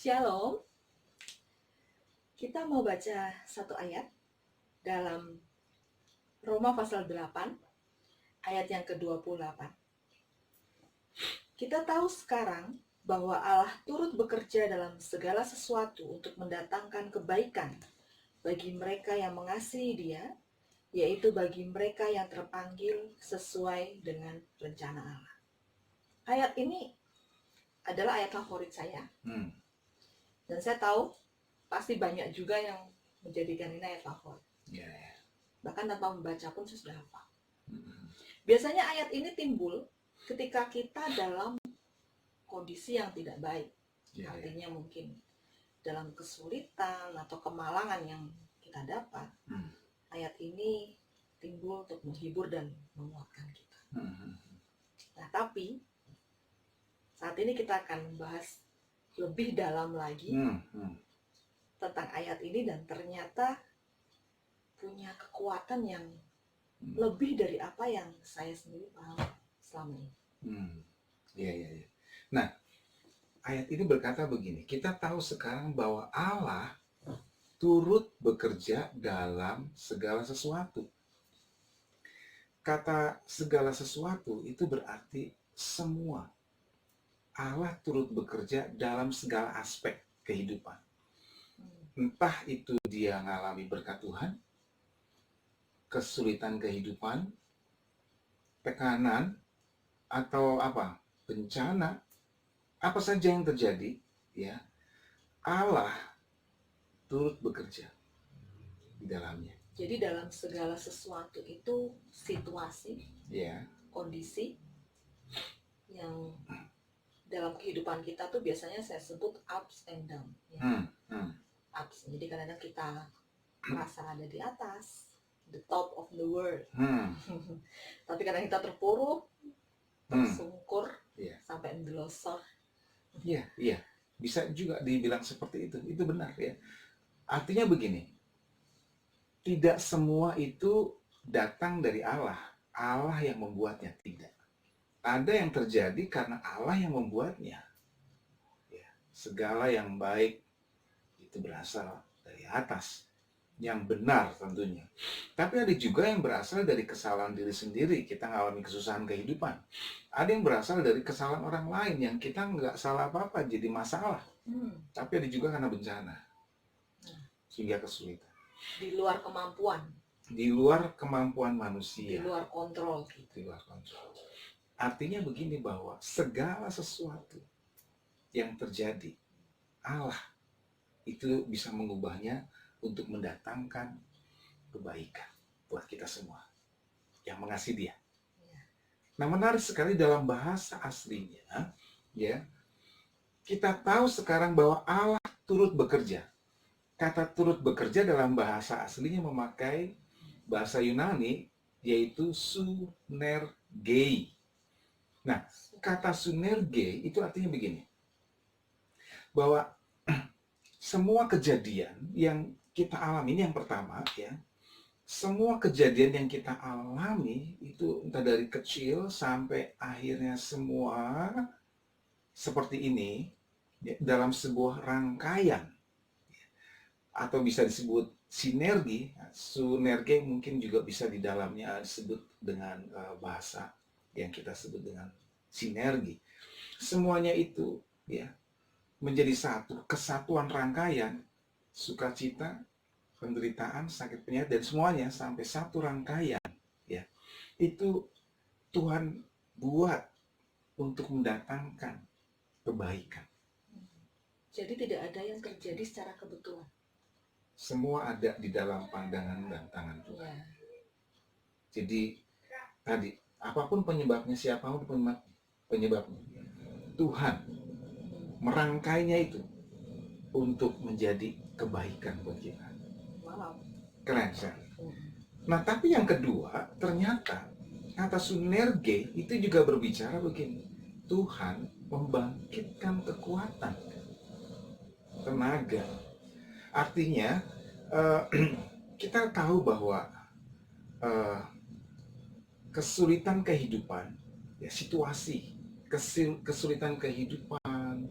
Shalom, kita mau baca satu ayat dalam Roma pasal 8, ayat yang ke-28. Kita tahu sekarang bahwa Allah turut bekerja dalam segala sesuatu untuk mendatangkan kebaikan bagi mereka yang mengasihi Dia, yaitu bagi mereka yang terpanggil sesuai dengan rencana Allah. Ayat ini adalah ayat favorit saya. Dan saya tahu pasti banyak juga yang menjadikan ini ayat favorit. Bahkan tanpa membaca pun saya sudah hafal. Biasanya ayat ini timbul ketika kita dalam kondisi yang tidak baik. Artinya mungkin dalam kesulitan atau kemalangan yang kita dapat. Ayat ini timbul untuk menghibur dan menguatkan kita. Nah, tapi saat ini kita akan membahas lebih dalam lagi tentang ayat ini, dan ternyata punya kekuatan yang lebih dari apa yang saya sendiri paham selama ini. Nah, ayat ini berkata begini, kita tahu sekarang bahwa Allah turut bekerja dalam segala sesuatu. Kata segala sesuatu itu berarti semua. Allah turut bekerja dalam segala aspek kehidupan. Entah itu dia ngalami berkat Tuhan, kesulitan kehidupan, tekanan, atau bencana, apa saja yang terjadi, ya, Allah turut bekerja di dalamnya. Jadi dalam segala sesuatu itu situasi, kondisi yang dalam kehidupan kita tuh biasanya saya sebut ups and down. Ups, jadi kadang-kadang kita merasa ada di atas, the top of the world. Tapi kadang kita terpuruk, tersungkur, sampai mendelosor. Iya, bisa juga dibilang seperti itu. Itu benar ya. Artinya begini, tidak semua itu datang dari Allah. Allah yang membuatnya, tidak. Ada yang terjadi karena Allah yang membuatnya. Segala yang baik itu berasal dari atas, yang benar tentunya. Tapi ada juga yang berasal dari kesalahan diri sendiri. Kita mengalami kesusahan kehidupan. Ada yang berasal dari kesalahan orang lain yang kita nggak salah apa-apa jadi masalah. Tapi ada juga karena bencana, sehingga kesulitan. Di luar kemampuan. Di luar kemampuan manusia. Di luar kontrol. Di luar kontrol. Artinya begini, bahwa segala sesuatu yang terjadi, Allah itu bisa mengubahnya untuk mendatangkan kebaikan buat kita semua yang mengasihi Dia. Nah, menarik sekali dalam bahasa aslinya, ya, kita tahu sekarang bahwa Allah turut bekerja. Kata turut bekerja dalam bahasa aslinya memakai bahasa Yunani, yaitu sunergei. Nah, kata sunergei itu artinya begini, bahwa semua kejadian yang kita alami, ini yang pertama ya, semua kejadian yang kita alami itu entah dari kecil sampai akhirnya semua seperti ini dalam sebuah rangkaian, atau bisa disebut sinergi. Sunergi mungkin juga bisa di dalamnya disebut dengan bahasa yang kita sebut dengan sinergi. Semuanya itu ya menjadi satu, kesatuan rangkaian, sukacita, penderitaan, sakit penyakit, dan semuanya sampai satu rangkaian, ya. Itu Tuhan buat untuk mendatangkan kebaikan. Jadi tidak ada yang terjadi secara kebetulan. Semua ada di dalam pandangan dan tangan Tuhan. Jadi tadi, apapun penyebabnya, siapapun penyebabnya, Tuhan merangkainya itu untuk menjadi kebaikan buat kita. Keren sekali. Nah, tapi yang kedua, ternyata kata sunerge itu juga berbicara begini, Tuhan membangkitkan kekuatan, tenaga. Artinya kita tahu bahwa kesulitan kehidupan, ya, situasi kesulitan kehidupan,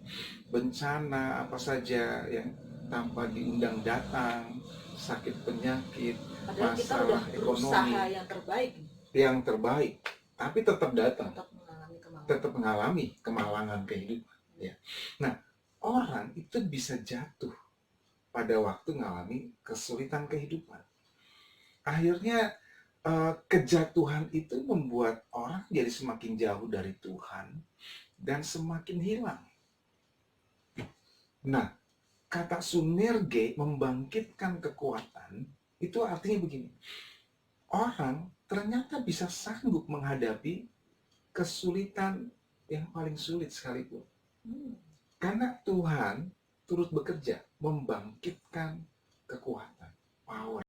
bencana apa saja yang tanpa diundang datang, sakit penyakit, Padahal kita udah masalah berusaha ekonomi yang terbaik, yang terbaik, tapi tetap datang, tetap mengalami kemauan. tetap mengalami kemalangan kehidupan. Ya. Nah, orang itu bisa jatuh pada waktu mengalami kesulitan kehidupan. Akhirnya kejatuhan itu membuat orang jadi semakin jauh dari Tuhan dan semakin hilang. Nah, kata sunerge, membangkitkan kekuatan, itu artinya begini. Orang ternyata bisa sanggup menghadapi kesulitan yang paling sulit sekalipun. Karena Tuhan turut bekerja, membangkitkan kekuatan, power.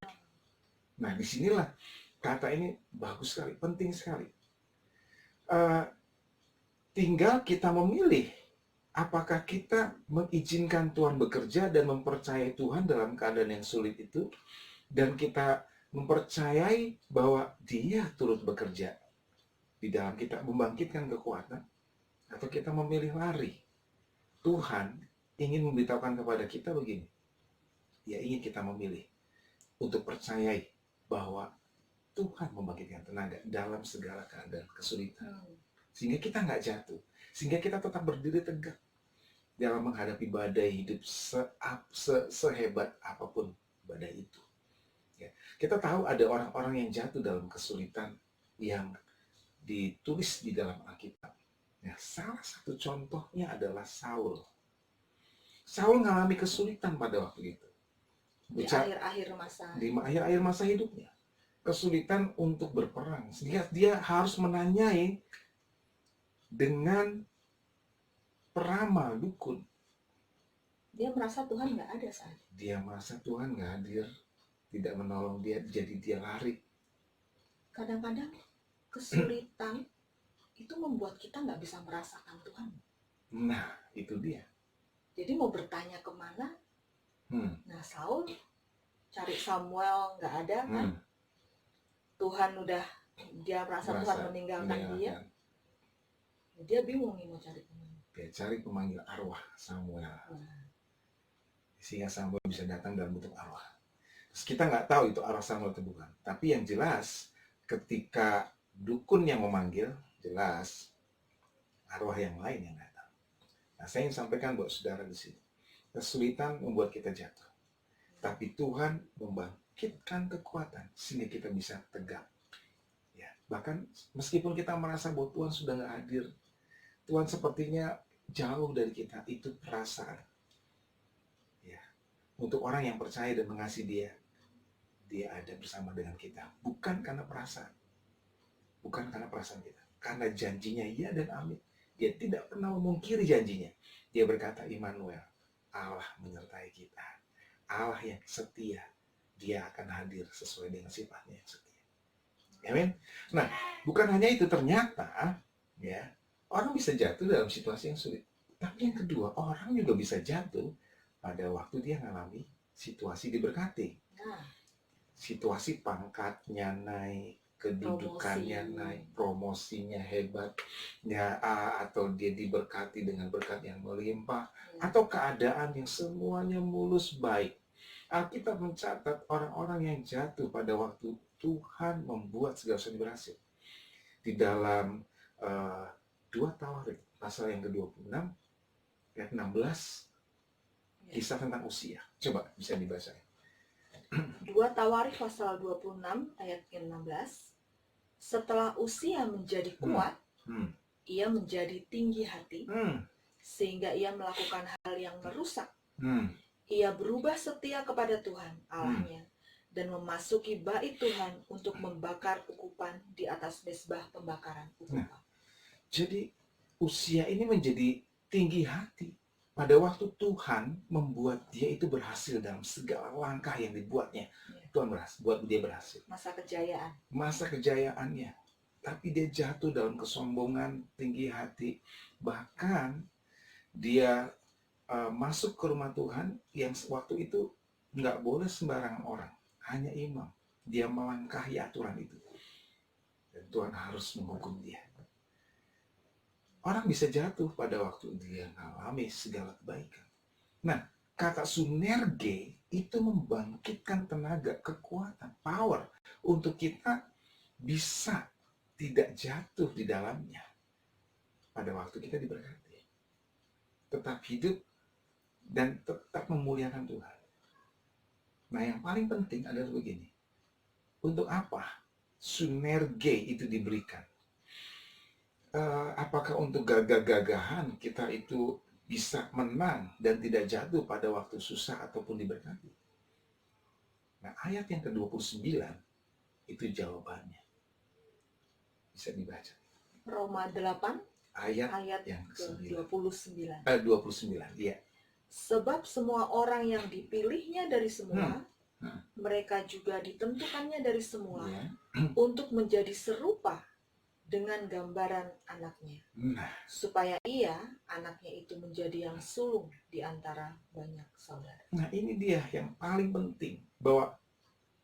Nah, disinilah kata ini bagus sekali, penting sekali. Tinggal kita memilih apakah kita mengizinkan Tuhan bekerja dan mempercayai Tuhan dalam keadaan yang sulit itu, dan kita mempercayai bahwa Dia turut bekerja di dalam kita membangkitkan kekuatan, atau kita memilih lari. Tuhan ingin memberitahukan kepada kita begini, Dia ingin kita memilih untuk percayai bahwa Tuhan membangkitkan tenaga dalam segala keadaan kesulitan, sehingga kita nggak jatuh, sehingga kita tetap berdiri tegak dalam menghadapi badai hidup sehebat apapun badai itu. Ya. Kita tahu ada orang-orang yang jatuh dalam kesulitan yang ditulis di dalam Alkitab. Ya, salah satu contohnya adalah Saul. Saul mengalami kesulitan pada waktu itu. Di akhir-akhir masa hidupnya. Kesulitan untuk berperang. Sehingga dia harus menanyai dengan peramal, dukun. Dia merasa Tuhan nggak ada saat. Dia merasa Tuhan nggak hadir, tidak menolong dia, jadi dia lari. Kadang-kadang kesulitan itu membuat kita nggak bisa merasakan Tuhan. Nah, itu dia. Jadi mau bertanya kemana? Nah, Saul cari Samuel nggak ada kan? Tuhan udah, dia merasa Tuhan meninggalkan dia. Dia bingung nih mau cari kemana. Dia cari pemanggil arwah Samuel. Sehingga Samuel bisa datang dalam bentuk arwah. Terus kita nggak tahu itu arwah Samuel atau bukan. Tapi yang jelas ketika dukun yang memanggil, jelas arwah yang lain yang datang. Nah, saya ingin sampaikan buat saudara di sini. Kesulitan membuat kita jatuh. Tapi Tuhan membangkitkan kekuatan sehingga kita bisa tegak. Ya, bahkan meskipun kita merasa bahwa Tuhan sudah nggak hadir, Tuhan sepertinya jauh dari kita, itu perasaan. Ya, untuk orang yang percaya dan mengasihi Dia, Dia ada bersama dengan kita. Bukan karena perasaan. Bukan karena perasaan kita. Karena janjinya ya dan amin. Dia tidak pernah memungkiri janjinya. Dia berkata, Immanuel, Allah menyertai kita. Allah yang setia. Dia akan hadir sesuai dengan sifatnya yang setia. Amin. Nah, bukan hanya itu, ternyata ya, orang bisa jatuh dalam situasi yang sulit. Tapi yang kedua, orang juga bisa jatuh pada waktu dia mengalami situasi diberkati. Situasi pangkatnya naik, kedudukannya naik, promosinya hebat, ya, atau dia diberkati dengan berkat yang melimpah, atau keadaan yang semuanya mulus baik. Alkitab mencatat orang-orang yang jatuh pada waktu Tuhan membuat segala sesuatu berhasil. Di dalam 2 Tawarik pasal yang ke-26 ayat 16, kisah tentang Usia. Coba bisa dibaca. 2 Tawarik pasal 26 ayat ke-16. Setelah Usia menjadi kuat, ia menjadi tinggi hati, sehingga ia melakukan hal yang merusak. Ia berubah setia kepada Tuhan Allahnya dan memasuki bait Tuhan untuk membakar ukupan di atas mezbah pembakaran ukupan. Jadi Usia ini menjadi tinggi hati pada waktu Tuhan membuat dia itu berhasil dalam segala langkah yang dibuatnya. Tuhan buat dia berhasil. Masa kejayaannya. Tapi dia jatuh dalam kesombongan, tinggi hati. Bahkan dia masuk ke rumah Tuhan yang waktu itu nggak boleh sembarangan orang, hanya imam. Dia melangkahi aturan itu, dan Tuhan harus menghukum dia. orang bisa jatuh pada waktu dia mengalami segala kebaikan. Nah, kata sunerge itu membangkitkan tenaga, kekuatan, power untuk kita bisa tidak jatuh di dalamnya pada waktu kita diberkati. Tetap hidup dan tetap memuliakan Tuhan. Nah, yang paling penting adalah begini. Untuk apa sunerge itu diberikan? Apakah untuk gagah-gagahan kita itu bisa menang dan tidak jatuh pada waktu susah ataupun diberkati? Nah, ayat yang ke-29 itu jawabannya. Bisa dibaca. Roma 8 Ayat ayat yang ke-29. 29, iya. Sebab semua orang yang dipilihnya dari semula, Hmm. mereka juga ditentukannya dari semula Iya. untuk menjadi serupa dengan gambaran anaknya, Nah, supaya ia, anaknya itu menjadi yang sulung di antara banyak saudara. nah ini dia yang paling penting, bahwa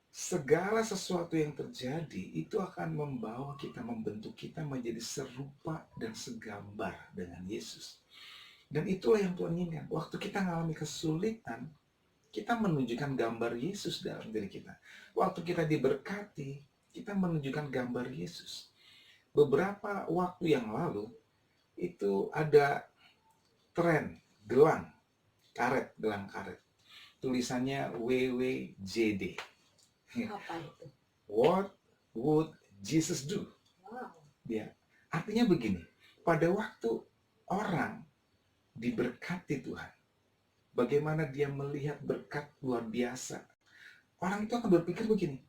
segala sesuatu yang terjadi itu akan membawa kita, membentuk kita menjadi serupa dan segambar dengan Yesus. Dan itulah yang Tuhan inginkan. Waktu kita mengalami kesulitan, kita menunjukkan gambar Yesus dalam diri kita. Waktu kita diberkati, kita menunjukkan gambar Yesus. Beberapa waktu yang lalu, itu ada tren gelang karet. Tulisannya WWJD. Apa itu? What would Jesus do? Wow. Ya, artinya begini, pada waktu orang diberkati Tuhan, bagaimana dia melihat berkat luar biasa, orang itu akan berpikir begini,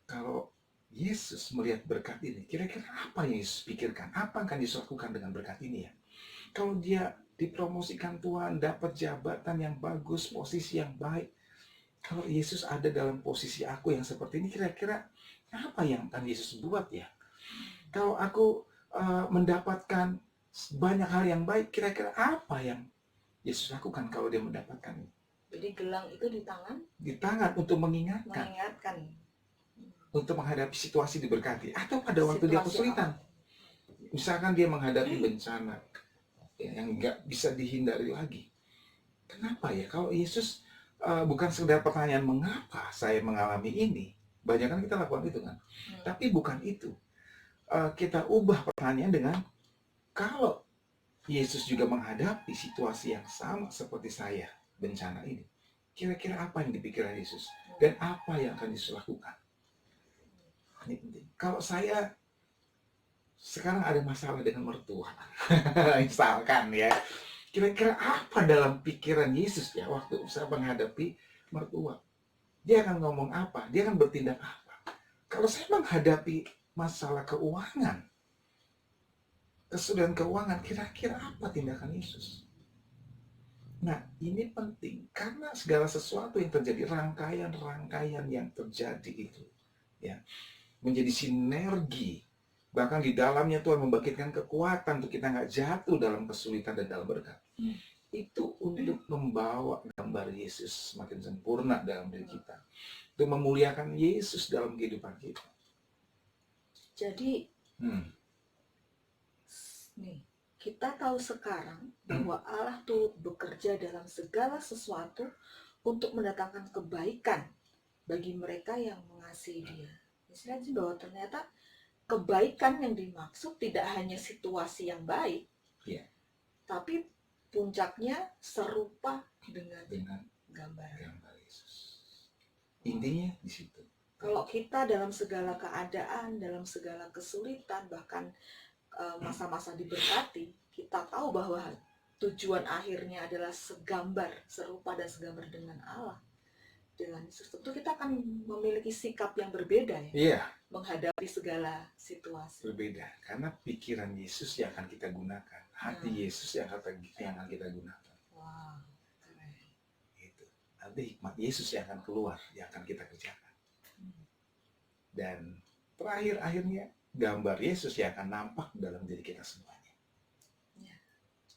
kalau Yesus melihat berkat ini, kira-kira apa yang Yesus pikirkan? Apa yang akan Yesus lakukan dengan berkat ini ya? Kalau dia dipromosikan Tuhan, dapat jabatan yang bagus, posisi yang baik, kalau Yesus ada dalam posisi aku yang seperti ini, kira-kira apa yang akan Yesus buat ya? Kalau aku mendapatkan banyak hal yang baik, kira-kira apa yang Yesus lakukan kalau dia mendapatkan? Jadi gelang itu di tangan Untuk mengingatkan, untuk menghadapi situasi diberkati, atau pada waktu dia situasi kesulitan. apa? Misalkan dia menghadapi bencana yang nggak bisa dihindari lagi. Kenapa ya? Kalau Yesus bukan sekedar pertanyaan mengapa saya mengalami ini, banyak kan kita lakukan itu kan. Tapi bukan itu. Kita ubah pertanyaan dengan, kalau Yesus juga menghadapi situasi yang sama seperti saya, bencana ini, kira-kira apa yang dipikirkan Yesus? Dan apa yang akan Yesus lakukan? Ini penting. Kalau saya sekarang ada masalah dengan mertua, misalkan ya, kira-kira apa dalam pikiran Yesus ya waktu saya menghadapi mertua? Dia akan ngomong apa? Dia akan bertindak apa? Kalau saya menghadapi masalah keuangan, kesulitan keuangan, kira-kira apa tindakan Yesus? Nah, ini penting karena segala sesuatu yang terjadi, rangkaian-rangkaian yang terjadi itu, ya, menjadi sinergi. Bahkan di dalamnya Tuhan membangkitkan kekuatan untuk kita nggak jatuh dalam kesulitan dan dalam berkat. Itu untuk membawa gambar Yesus semakin sempurna dalam diri kita. Untuk memuliakan Yesus dalam kehidupan kita. Jadi, nih, kita tahu sekarang bahwa Allah turut bekerja dalam segala sesuatu untuk mendatangkan kebaikan bagi mereka yang mengasihi Dia. Istilahnya bahwa ternyata kebaikan yang dimaksud tidak hanya situasi yang baik, tapi puncaknya serupa dengan gambar Yesus. Intinya di situ. Kalau kita dalam segala keadaan, dalam segala kesulitan, bahkan masa-masa diberkati, kita tahu bahwa tujuan akhirnya adalah segambar, serupa dan segambar dengan Allah, dengan Yesus. Tentu kita akan memiliki sikap yang berbeda ya. Iya. Menghadapi segala situasi. Berbeda, karena pikiran Yesus yang akan kita gunakan, hati Yesus yang akan kita gunakan. Wow, keren. Itu. Nanti hikmat Yesus yang akan keluar, yang akan kita kerjakan. Dan terakhir akhirnya gambar Yesus yang akan nampak dalam diri kita semuanya. Ya.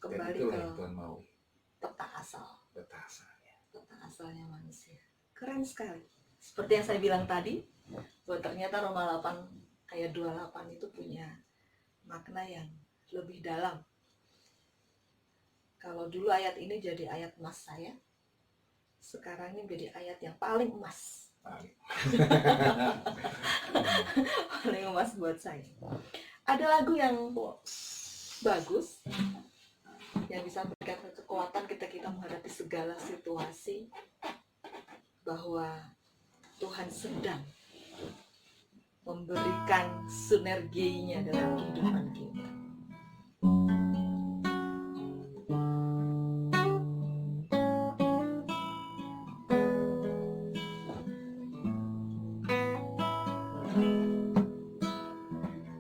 Kembali dan itulah ke yang Tuhan mau. peta asal. Peta asalnya. Peta asalnya manusia. Keren sekali. Seperti yang saya bilang tadi, bahwa ternyata Roma 8 ayat 28 itu punya makna yang lebih dalam Kalau dulu ayat ini jadi ayat emas saya, sekarang ini menjadi ayat yang paling emas. Paling emas buat saya. Ada lagu yang bagus yang bisa memberikan kekuatan kita menghadapi segala situasi, bahwa Tuhan sedang memberikan sinerginya dalam kehidupan kita.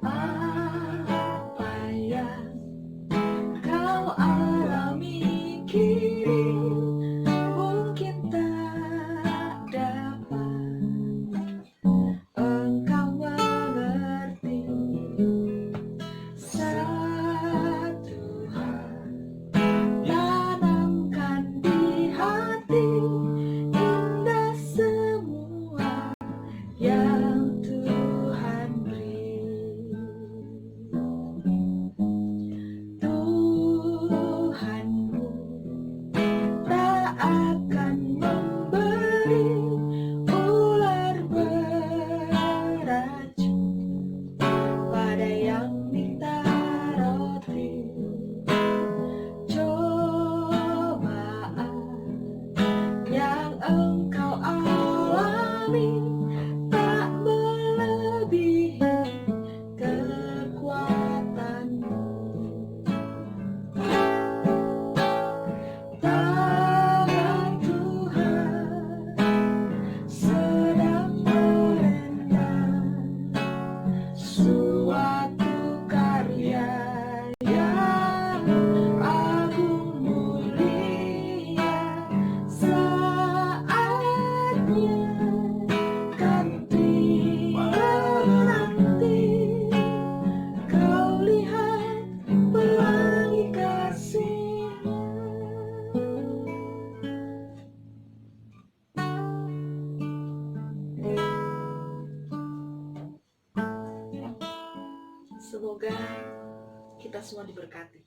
Apa yang kau alami kini mungkin tak dapat engkau mengerti. Satu hal tanamkan di hati, indah semua yang Tuhan beri. Tuhanmu tak akan memberi ular beracun pada yang minta roti. Cobaan yang engkau alami tak melebihi kekuatanmu. Tangan Tuhan sedang merendam suatu karya yang agung mulia. Saatnya ganti menanti, kau lihat pelangi kasih-Nya. Semoga kita semua diberkati